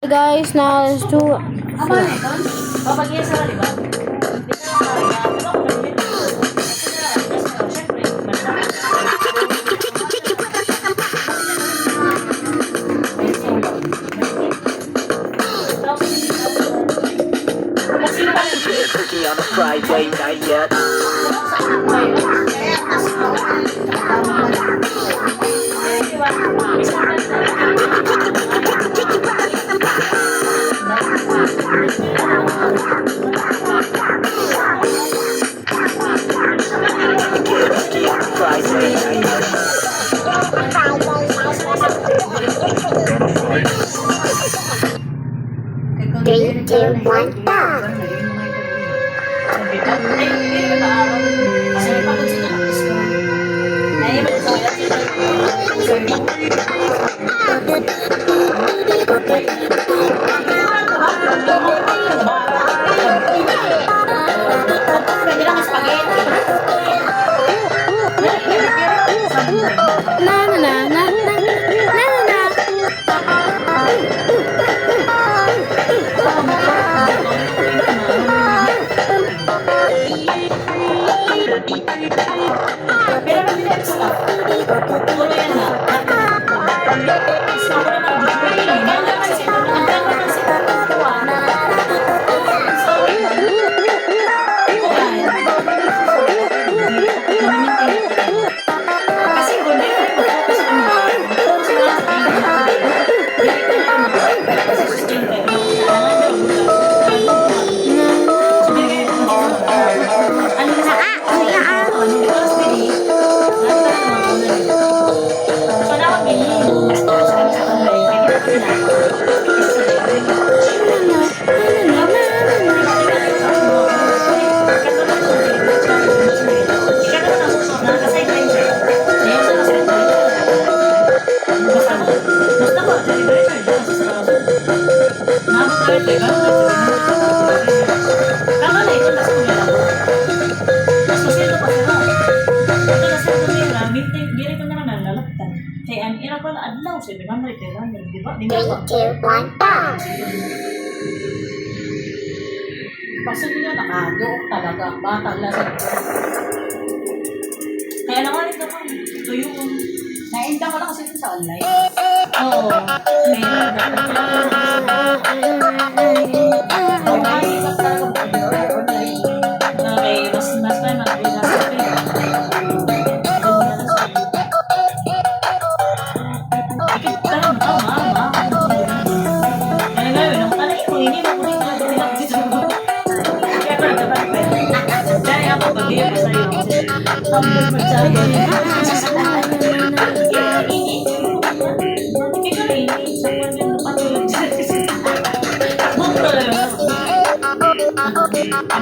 Guys, now let's do Apa na ito? Babagyan sa di ba? Di ka lang kaya. Di ba ako nagpili? Siyempre, Turkey on a Friday night yet. Turkey on a Friday night yet. Three, two, one, go! na na na na na na na. Three, two, one, go! Kasi nila nakadook talaga. Batang lasag. Kaya naman ito ko. Ito yung... Nainda ko lang kasi ito sa online. Oo. Okay, mas na mag-bila sa akin.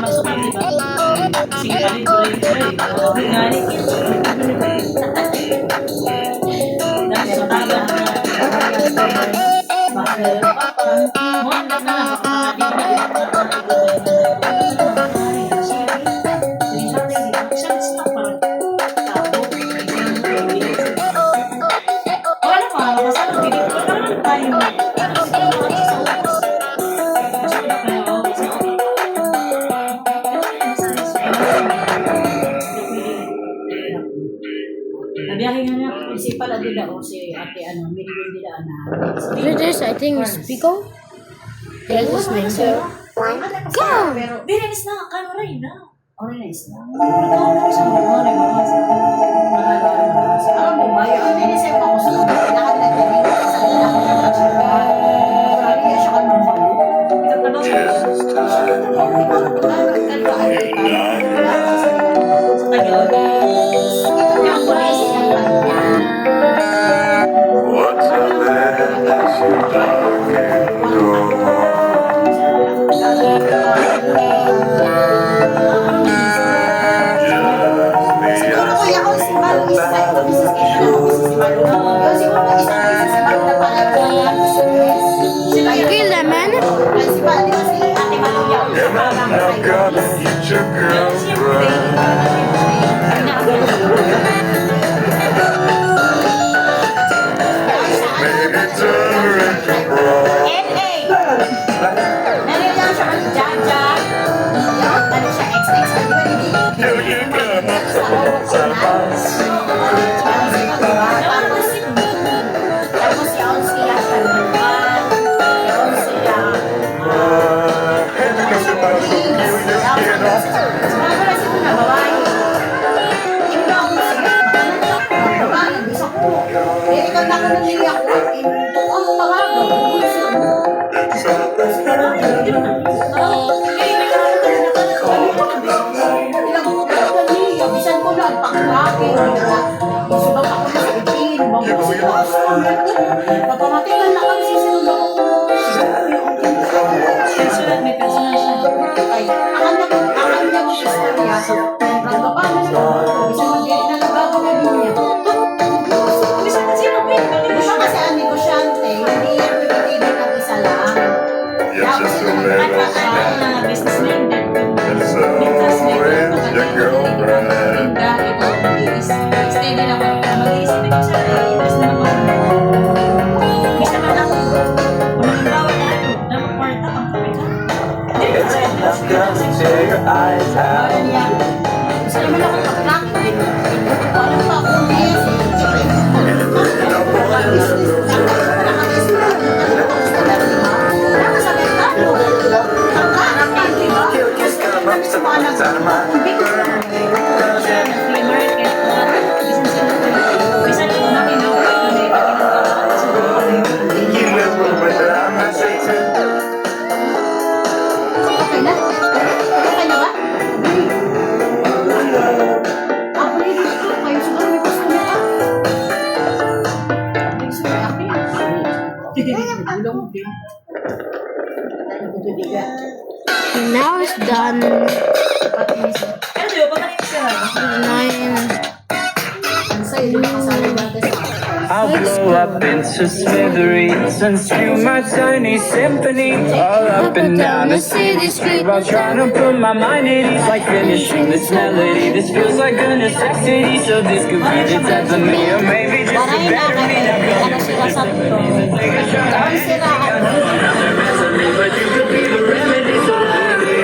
Masukkan di ba? Sige pa rin tuloy. Galit yun. Dahil sa taga bakit mo ang ganda na Nabiyahe nga niya, si pala dila o si ate Miriam dila na. This I think is Pico. That's his name. Go! Pero, binilis na, kano rin na. Orange na. Pero sa mga rin, alam mo ba, yung inisip ako sa nakagagawin sa Kaya siya ka ng malo. Ito pa daw siya. What's up there that you don't Siguro kuya ko si Malu is like, siguro mag-isa na si Malu na pala. businessman. It's always your girlfriend. Stay din ako. Mag-iisip ko sa iwas na naman. Bisa man ako. Kung halimbawa na ano, dapat kwarta pang kapit ka. It's enough girl to tear your eyes out. Gusto naman ako mag-clock. Alam pa kung yes. Kill kiss come up some more time of my Free market. Bisa lang namin no. You never went down my Satan. Okay na? Okay na ba? Ako rin dito. Kayo siguro may gusto na. Gusto na ako. Now it's done. Pero di ba kanina siya? 9. I'll blow up into smithereens and spew my tiny symphony all up and down the city street while trying to put my mind at ease, like finishing this melody. This feels like a necessity, so this could be the death of me, or maybe just a better me. Now go and take a shot. I ain't but you could be the remedy, so let me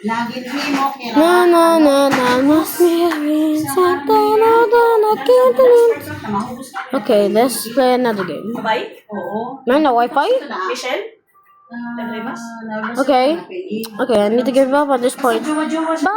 Lagi rin mo kaya. Na na na na must be a reason. I can't believe. Okay, let's play another game. Sabay? Oo. No, no Wi-Fi. Michelle? Nagrimas? Okay. Okay, I need to give up at this point. Jowa-jowa siya.